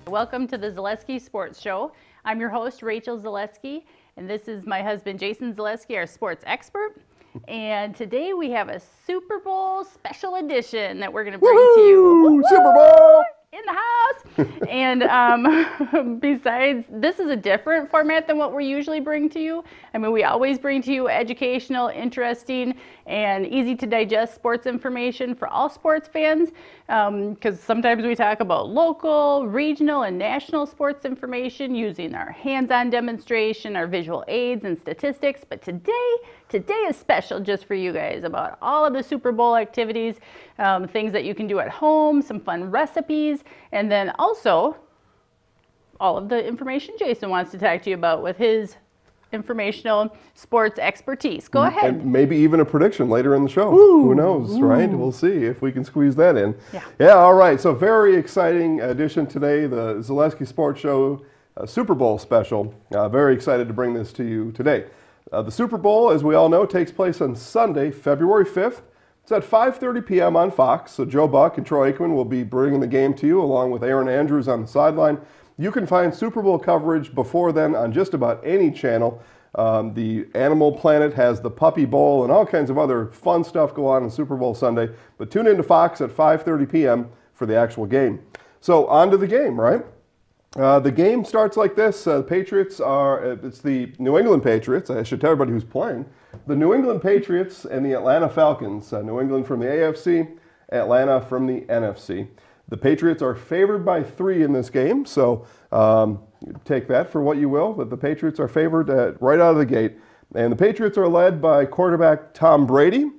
Welcome to the Zaleski Sports Show. I'm your host, Rachel Zaleski, and this is my husband, Jason Zaleski, our sports expert. And today we have a Super Bowl special edition that we're going to bring to you. Woo-hoo! Super Bowl! In the house. And besides, this is a different format than what we usually bring to you. I mean, we always bring to you educational, interesting, and easy to digest sports information for all sports fans. Because sometimes we talk about local, regional, and national sports information using our hands-on demonstration, our visual aids, and statistics. But today is special just for you guys about all of the Super Bowl activities, things that you can do at home, some fun recipes, and then also all of the information Jason wants to talk to you about with his informational sports expertise. Go ahead. And maybe even a prediction later in the show. Ooh. Who knows, right? We'll see if we can squeeze that in. Yeah, all right. So very exciting edition today, the Zaleski Sports Show Super Bowl special. Very excited to bring this to you today. The Super Bowl, as we all know, takes place on Sunday, February 5th. It's at 5:30 p.m. on Fox, so Joe Buck and Troy Aikman will be bringing the game to you along with Aaron Andrews on the sideline. You can find Super Bowl coverage before then on just about any channel. The Animal Planet has the Puppy Bowl and all kinds of other fun stuff go on Super Bowl Sunday. But tune into Fox at 5:30 p.m. for the actual game. So on to the game, right? The game starts like this. Patriots it's the New England Patriots. I should tell everybody who's playing. The New England Patriots and the Atlanta Falcons. New England from the AFC, Atlanta from the NFC. The Patriots are favored by 3 in this game, so take that for what you will, but the Patriots are favored right out of the gate. And the Patriots are led by quarterback Tom Brady.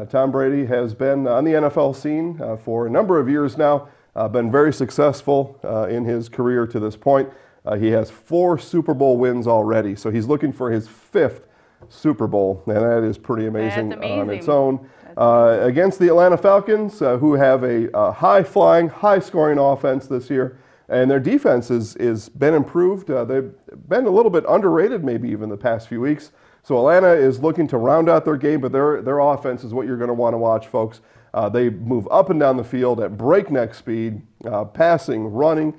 Tom Brady has been on the NFL scene for a number of years now. Been very successful in his career to this point. He has 4 Super Bowl wins already, so he's looking for his 5th Super Bowl, and that is pretty amazing on its own. Against the Atlanta Falcons, who have a high-flying, high-scoring offense this year, and their defense is been improved. They've been a little bit underrated maybe even the past few weeks. So Atlanta is looking to round out their game, but their offense is what you're going to want to watch, folks. They move up and down the field at breakneck speed, passing, running,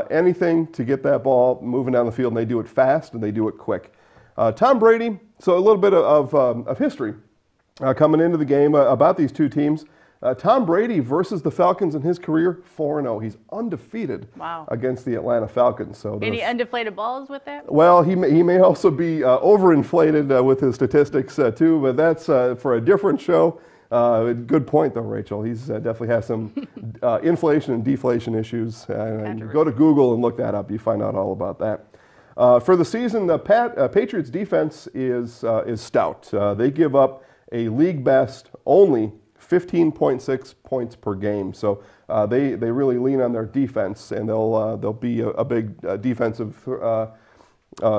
anything to get that ball moving down the field, and they do it fast and they do it quick. Tom Brady, so a little bit of history coming into the game about these two teams. Tom Brady versus the Falcons in his career, 4-0. He's undefeated against the Atlanta Falcons. So any undeflated balls with that? Well, he may also be overinflated with his statistics too, but that's for a different show. Good point, though, Rachel. He's definitely has some inflation and deflation issues. Go to Google and look that up. You find out all about that. For the season, the Patriots defense is stout. They give up a league best only 15.6 points per game. So they really lean on their defense, and they'll be a big defensive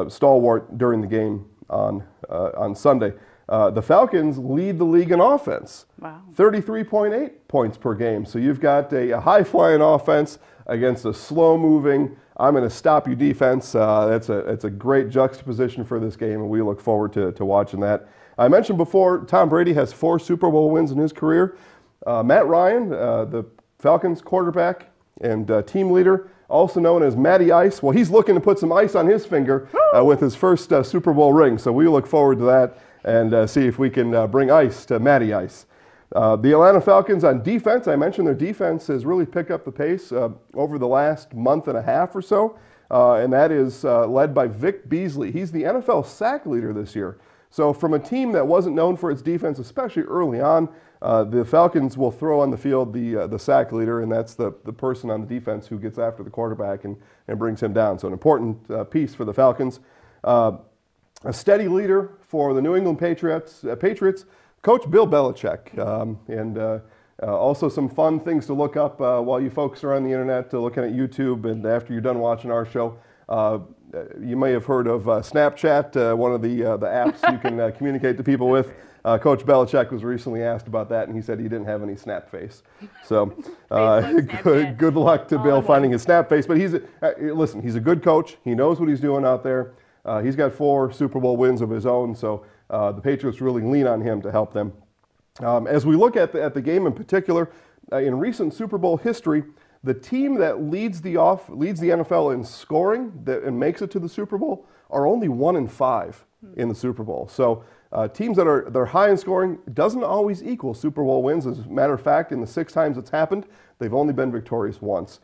stalwart during the game on Sunday. The Falcons lead the league in offense. 33.8 points per game. So you've got a high-flying offense against a slow-moving, I'm going to stop you defense. It's a great juxtaposition for this game, and we look forward to watching that. I mentioned before, Tom Brady has 4 Super Bowl wins in his career. Matt Ryan, the Falcons quarterback and team leader, also known as Matty Ice. Well, he's looking to put some ice on his finger with his first Super Bowl ring. So we look forward to that and see if we can bring ice to Matty Ice. The Atlanta Falcons on defense, I mentioned their defense has really picked up the pace over the last month and a half or so, and that is led by Vic Beasley. He's the NFL sack leader this year. So from a team that wasn't known for its defense, especially early on, the Falcons will throw on the field the sack leader, and that's the person on the defense who gets after the quarterback and brings him down. So an important piece for the Falcons. A steady leader for the New England Patriots, Coach Bill Belichick, and also some fun things to look up while you folks are on the internet looking at YouTube and after you're done watching our show. You may have heard of Snapchat, one of the apps you can communicate to people with. Coach Belichick was recently asked about that, and he said he didn't have any snap face. So good luck to Bill finding his snap face. But listen, he's a good coach. He knows what he's doing out there. He's got 4 Super Bowl wins of his own, so the Patriots really lean on him to help them. As we look at the game in particular, in recent Super Bowl history, The team that leads the NFL in scoring and makes it to the Super Bowl are only 1-5 in the Super Bowl. So teams that are high in scoring doesn't always equal Super Bowl wins. As a matter of fact, in the 6 times it's happened, they've only been victorious once.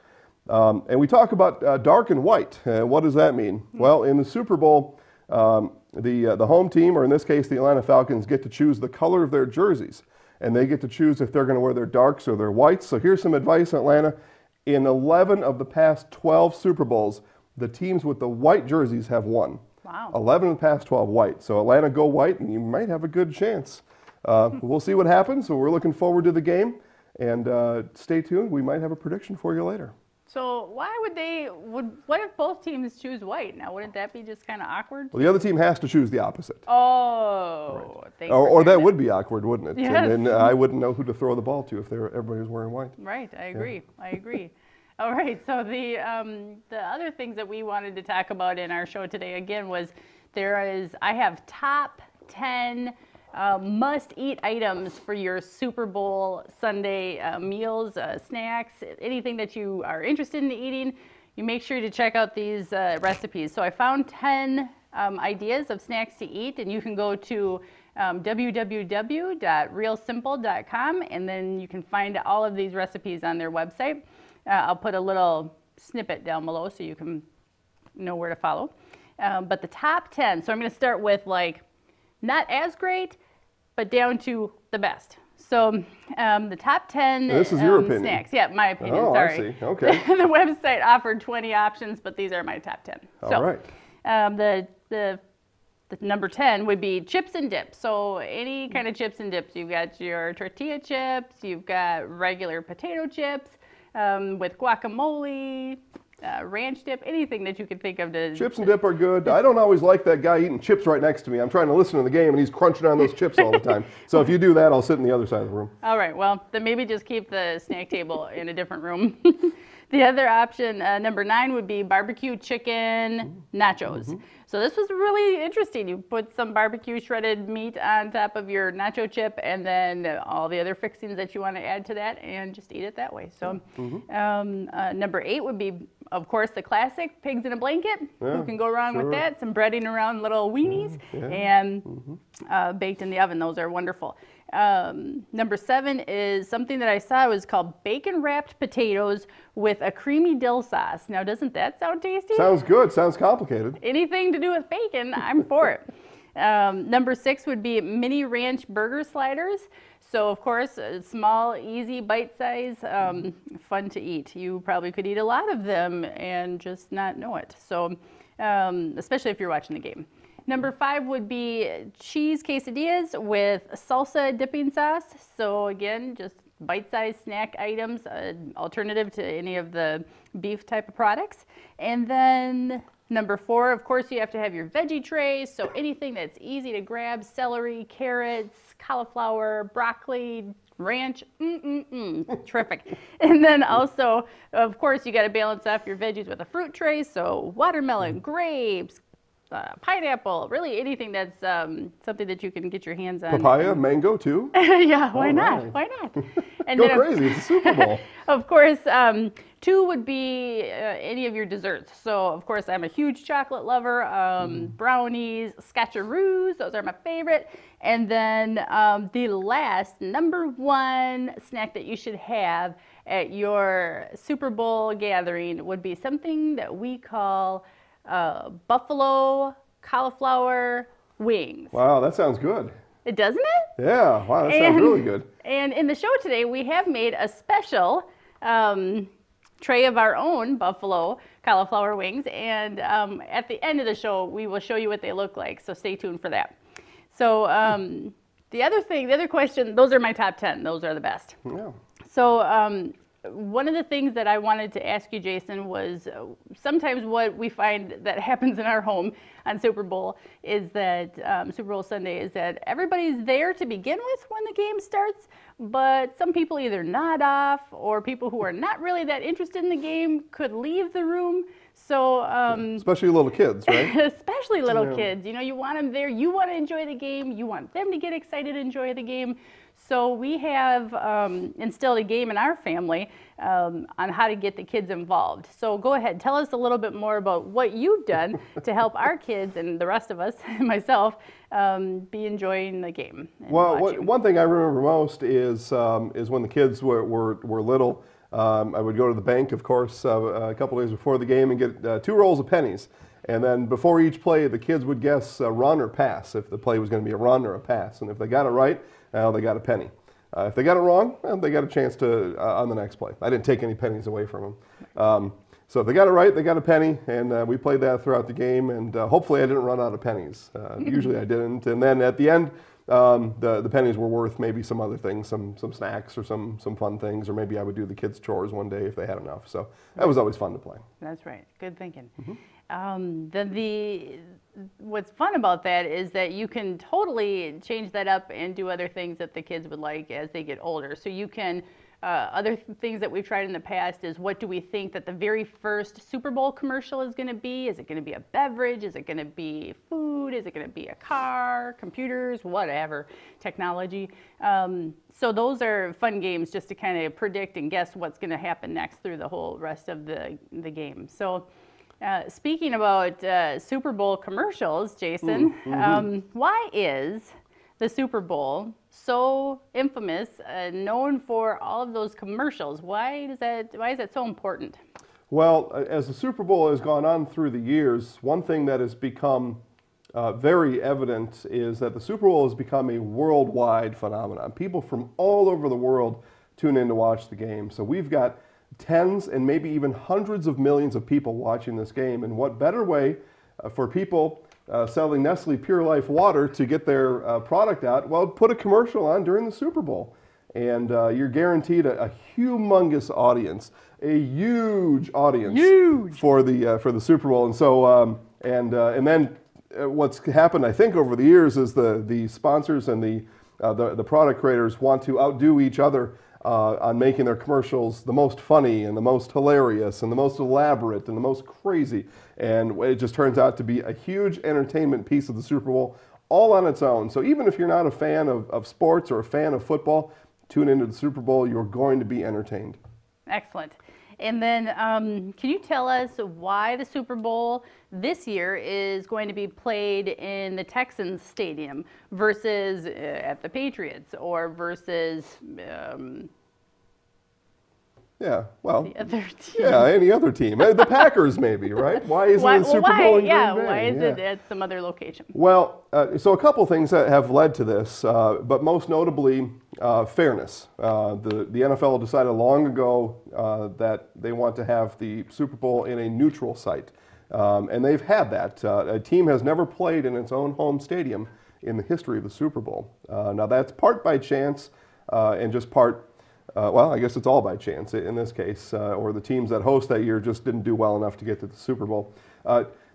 And we talk about dark and white. What does that mean? Well, in the Super Bowl, the home team, or in this case the Atlanta Falcons, get to choose the color of their jerseys. And they get to choose if they're going to wear their darks or their whites. So here's some advice, Atlanta. In 11 of the past 12 Super Bowls, the teams with the white jerseys have won. Wow. 11 of the past 12 white. So Atlanta, go white, and you might have a good chance. We'll see what happens. So we're looking forward to the game. And stay tuned. We might have a prediction for you later. So why what if both teams choose white? Now, wouldn't that be just kind of awkward? Well, the other team has to choose the opposite. Oh, right. Or that would be awkward, wouldn't it? Yes. And I wouldn't know who to throw the ball to if everybody was wearing white. Right, I agree. Yeah. I agree. All right, so the other things that we wanted to talk about in our show today, again, was I have top 10 must-eat items for your Super Bowl Sunday meals, snacks, anything that you are interested in eating. You make sure to check out these recipes. So I found 10 ideas of snacks to eat, and you can go to www.realsimple.com, and then you can find all of these recipes on their website. I'll put a little snippet down below so you can know where to follow. But the top 10, so I'm going to start with not as great, but down to the best. So the top 10 this is your opinion. Snacks. Yeah, my opinion, oh, sorry. I see. Okay. The website offered 20 options, but these are my top 10. All right. The number 10 would be chips and dips. So any kind of chips and dips. You've got your tortilla chips, you've got regular potato chips with guacamole, ranch dip, anything that you can think of. Chips and dip are good. I don't always like that guy eating chips right next to me. I'm trying to listen to the game and he's crunching on those chips all the time. So if you do that, I'll sit in the other side of the room. All right, well, then maybe just keep the snack table in a different room. The other option, number 9, would be barbecue chicken nachos. So this was really interesting. You put some barbecue shredded meat on top of your nacho chip and then all the other fixings that you want to add to that and just eat it that way. So number 8 would be, of course, the classic pigs in a blanket. Yeah, who can go wrong with that? Some breading around little weenies and baked in the oven. Those are wonderful. Number 7 is something that I saw was called bacon wrapped potatoes with a creamy dill sauce. Now, doesn't that sound tasty? Sounds good. Sounds complicated. Anything to do with bacon, I'm for it. Number 6 would be mini ranch burger sliders. So, of course, small, easy, bite size, fun to eat. You probably could eat a lot of them and just not know it. So, especially if you're watching the game. Number 5 would be cheese quesadillas with salsa dipping sauce. So again, just bite-sized snack items, alternative to any of the beef type of products. And then number 4, of course, you have to have your veggie trays. So anything that's easy to grab: celery, carrots, cauliflower, broccoli, ranch, terrific. And then also, of course, you got to balance off your veggies with a fruit tray. So watermelon, grapes, pineapple, really anything that's something that you can get your hands on. Papaya, mango too? Yeah, why not? Why not? And Go crazy, it's a Super Bowl. Of course, 2 would be any of your desserts. So, of course, I'm a huge chocolate lover. Brownies, scotcheroos, those are my favorite. And then the last, number 1 snack that you should have at your Super Bowl gathering would be something that we call buffalo cauliflower wings. Wow, that sounds good. It doesn't it? Yeah, wow, that sounds really good. And in the show today, we have made a special tray of our own buffalo cauliflower wings. And at the end of the show, we will show you what they look like. So stay tuned for that. So the other question, those are my top 10. Those are the best. Yeah. So one of the things that I wanted to ask you, Jason, was sometimes what we find that happens in our home on Super Bowl is that Super Bowl Sunday is that everybody's there to begin with when the game starts, but some people either nod off or people who are not really that interested in the game could leave the room. So, especially little kids, right? especially little Yeah. kids, you know, you want them there, you want to enjoy the game, you want them to get excited, enjoy the game. So we have instilled a game in our family on how to get the kids involved. So go ahead, tell us a little bit more about what you've done to help our kids and the rest of us, myself, be enjoying the game. And Well, watching. one thing I remember most is when the kids were little. I would go to the bank, of course, a couple days before the game and get 2 rolls of pennies. And then before each play, the kids would guess run or pass, if the play was going to be a run or a pass. And if they got it right, they got a penny. If they got it wrong, they got a chance to on the next play. I didn't take any pennies away from them. So if they got it right, they got a penny, and we played that throughout the game. And hopefully I didn't run out of pennies. Usually I didn't. And then at the end, the pennies were worth maybe some other things, some snacks or some fun things, or maybe I would do the kids' chores one day if they had enough. So that was always fun to play. That's right. Good thinking. What's fun about that is that you can totally change that up and do other things that the kids would like as they get older. So you can, other things that we've tried in the past is what do we think that the very first Super Bowl commercial is going to be? Is it going to be a beverage? Is it going to be food? Is it going to be a car, computers, whatever, technology? So those are fun games just to kind of predict and guess what's going to happen next through the whole rest of the game. So. Speaking about Super Bowl commercials, Jason, why is the Super Bowl so infamous, known for all of those commercials? Why is that so important? Well, as the Super Bowl has gone on through the years, one thing that has become very evident is that the Super Bowl has become a worldwide phenomenon. People from all over the world tune in to watch the game. So we've got tens and maybe even hundreds of millions of people watching this game. And what better way for people selling Nestle Pure Life water to get their product out? Well, put a commercial on during the Super Bowl. And you're guaranteed a humongous audience, a huge audience for the Super Bowl. And so and then what's happened, I think, over the years is the sponsors and the product creators want to outdo each other on making their commercials the most funny and the most hilarious and the most elaborate and the most crazy. And it just turns out to be a huge entertainment piece of the Super Bowl all on its own. So even if you're not a fan of sports or a fan of football, tune into the Super Bowl, you're going to be entertained. Excellent. And then can you tell us why the Super Bowl this year is going to be played in the Texans stadium versus at the Patriots or versus yeah, well, the other team? Yeah, any other team. The Packers maybe, right? Why isn't the Super Bowl in Green Bay? Why is it at some other location? Well, so a couple things that have led to this, but most notably fairness. The NFL decided long ago that they want to have the Super Bowl in a neutral site, and they've had that. A team has never played in its own home stadium in the history of the Super Bowl. Now that's part by chance and just part well, I guess it's all by chance in this case, or the teams that host that year just didn't do well enough to get to the Super Bowl.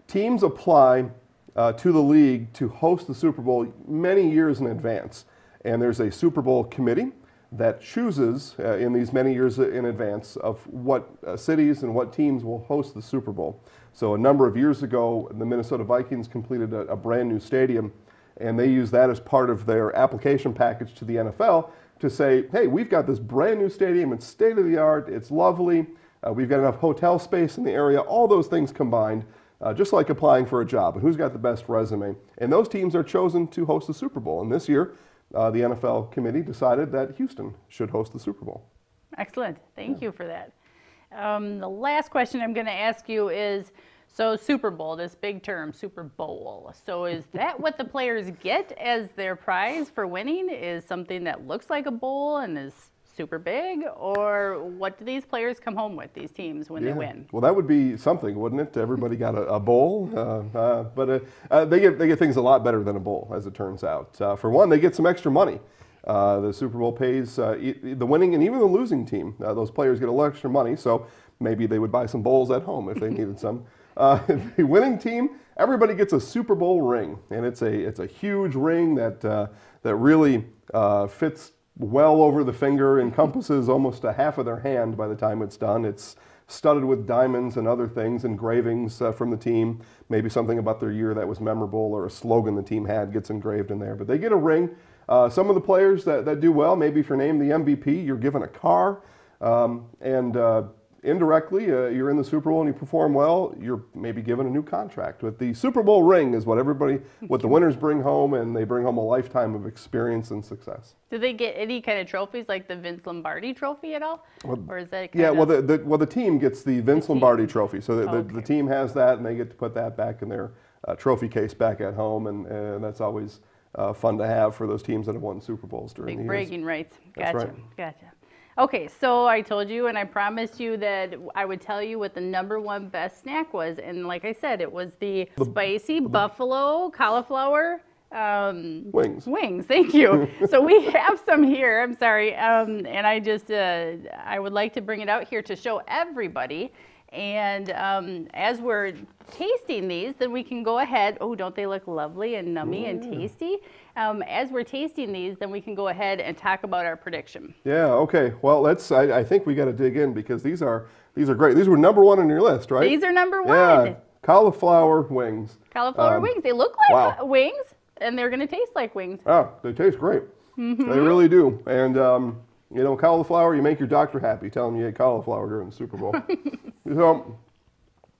Teams apply to the league to host the Super Bowl many years in advance, and there's a Super Bowl committee that chooses in these many years in advance of what cities and what teams will host the Super Bowl. So a number of years ago, the Minnesota Vikings completed a brand new stadium, and they used that as part of their application package to the NFL to say, hey, we've got this brand new stadium, it's state of the art, it's lovely, we've got enough hotel space in the area, all those things combined, just like applying for a job, and who's got the best resume. And those teams are chosen to host the Super Bowl. And this year, the NFL committee decided that Houston should host the Super Bowl. Excellent. Thank you for that. The last question I'm going to ask you is, so Super Bowl, this big term, Super Bowl. So is that what the players get as their prize for winning? Is something that looks like a bowl and is super big? Or what do these players come home with, these teams, when they win? Well, that would be something, wouldn't it? Everybody got a bowl. But they get things a lot better than a bowl, as it turns out. For one, they get some extra money. The Super Bowl pays the winning and even the losing team. Those players get a little extra money, so maybe they would buy some bowls at home if they needed some. The winning team, everybody gets a Super Bowl ring, and it's a huge ring that really fits well over the finger, encompasses almost a half of their hand by the time it's done. It's studded with diamonds and other things, engravings from the team. Maybe something about their year that was memorable or a slogan the team had gets engraved in there. But they get a ring. Some of the players that do well, maybe if you're named the MVP, you're given a car. Indirectly, you're in the Super Bowl and you perform well, you're maybe given a new contract. But the Super Bowl ring is what the winners bring home, and they bring home a lifetime of experience and success. Do they get any kind of trophies like the Vince Lombardi trophy at all? Or is that the team gets the Vince Lombardi trophy. So the team has that, and they get to put that back in their trophy case back at home, and that's always fun to have for those teams that have won Super Bowls during the years. Big bragging rights. That's Gotcha. right. Gotcha. Okay, so I told you and I promised you that I would tell you what the #1 best snack was. And like I said, it was the spicy buffalo cauliflower wings. Wings, thank you. So we have some here, I'm sorry. And I would like to bring it out here to show everybody. And as we're tasting these, then we can go ahead. Oh, don't they look lovely and nummy and tasty? As we're tasting these, then we can go ahead and talk about our prediction. Yeah. Okay. Well, I think we got to dig in because these are great. These were #1 on your list, right? These are #1. Yeah. Cauliflower wings. Cauliflower wings. They look like wings, and they're going to taste like wings. Oh, they taste great. Mm-hmm. They really do. And cauliflower, you make your doctor happy. Tell him you ate cauliflower during the Super Bowl. So,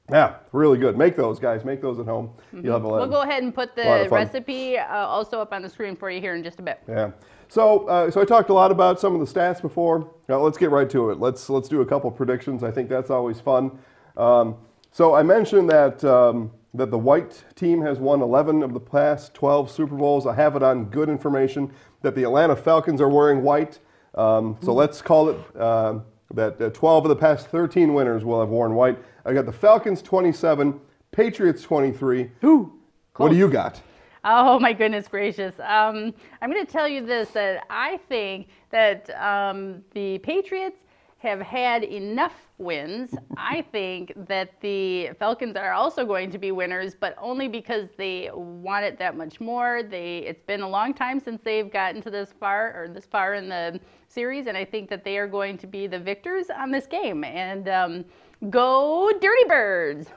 yeah, really good. Make those, guys. Make those at home. Mm-hmm. You'll have we'll go ahead and put the recipe also up on the screen for you here in just a bit. Yeah. So I talked a lot about some of the stats before. Now let's get right to it. Let's do a couple predictions. I think that's always fun. So I mentioned that that the white team has won 11 of the past 12 Super Bowls. I have it on good information that the Atlanta Falcons are wearing white. So let's call it that 12 of the past 13 winners will have worn white. I got the Falcons 27, Patriots 23. What do you got? Oh my goodness gracious. I'm going to tell you this, that I think that the Patriots have had enough wins. I think that the Falcons are also going to be winners, but only because they want it that much more. It's been a long time since they've gotten to this far in the series, and I think that they are going to be the victors on this game. And go Dirty Birds!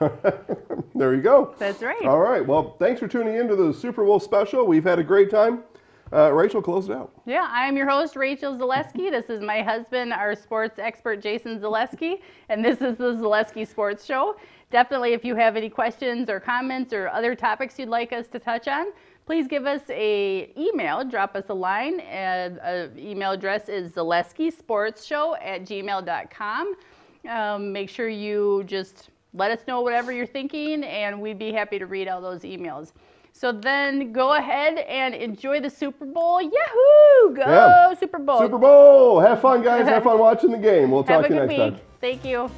There you go. That's right. All right. Well, thanks for tuning in to the Super Bowl special. We've had a great time. Rachel, close it out. Yeah, I'm your host, Rachel Zaleski. This is my husband, our sports expert, Jason Zaleski, and this is the Zaleski Sports Show. Definitely, if you have any questions or comments or other topics you'd like us to touch on, please give us an email, drop us a line. Email address is zaleskisportsshow@gmail.com. Make sure you just let us know whatever you're thinking, and we'd be happy to read all those emails. So then go ahead and enjoy the Super Bowl. Yahoo! Go Super Bowl. Super Bowl. Have fun, guys. Have fun watching the game. We'll talk to you next time. Thank you.